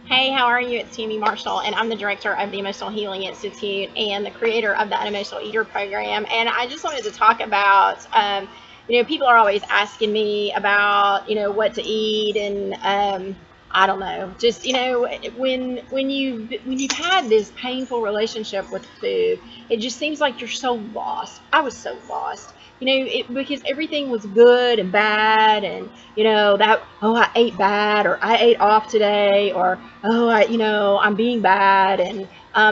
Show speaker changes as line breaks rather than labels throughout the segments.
Hey, how are you? It's Tammy Marshall, and I'm the director of the Emotional Healing Institute and the creator of the Unemotional Eater program. And I just wanted to talk about, people are always asking me about, what to eat, and I don't know, just when you've had this painful relationship with food, it just seems like you're so lost. I was so lost. Because everything was good and bad, and that, oh, I ate bad, or I ate off today, or oh, I'm being bad. And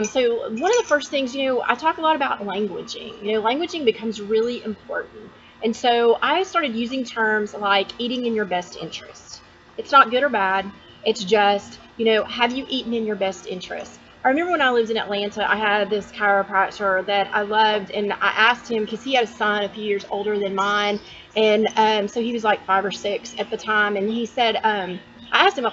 so one of the first things, I talk a lot about languaging. Languaging becomes really important. And so I started using terms like eating in your best interest. It's not good or bad. It's just, have you eaten in your best interest? I remember when I lived in Atlanta, I had this chiropractor that I loved, and I asked him, because he had a son a few years older than mine, and so he was like 5 or 6 at the time, and he said, I asked him,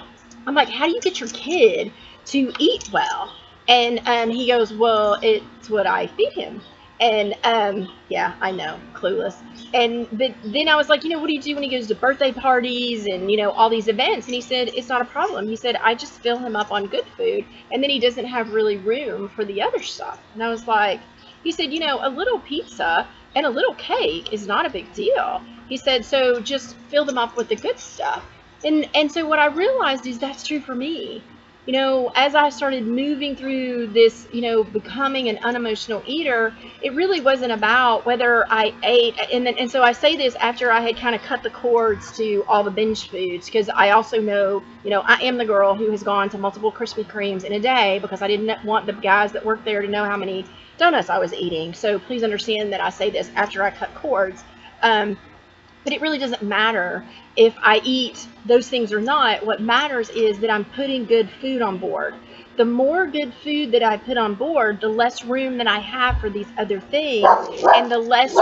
I'm like, how do you get your kid to eat well? And he goes, well, it's what I feed him. And yeah, I know, clueless. But then I was like, what do you do when he goes to birthday parties and all these events? And he said, it's not a problem. He said, I just fill him up on good food, and then he doesn't have really room for the other stuff. And I was like, he said, a little pizza and a little cake is not a big deal. He said, so just fill them up with the good stuff. And so what I realized is that's true for me. As I started moving through this, becoming an unemotional eater, it really wasn't about whether I ate. And so I say this after I had kind of cut the cords to all the binge foods, because I also know, I am the girl who has gone to multiple Krispy Kremes in a day because I didn't want the guys that worked there to know how many donuts I was eating. So please understand that I say this after I cut cords. But it really doesn't matter if I eat those things or not. What matters is that I'm putting good food on board. The more good food that I put on board, the less room that I have for these other things, and the less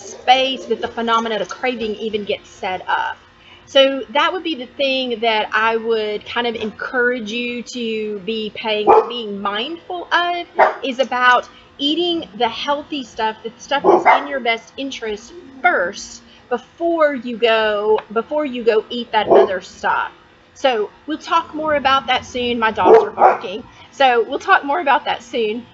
space that the phenomena of craving even gets set up. So that would be the thing that I would kind of encourage you to be being mindful of, is about eating the healthy stuff, the stuff that's in your best interest first, before you go eat that other stuff. So we'll talk more about that soon. My dogs are barking. So we'll talk more about that soon.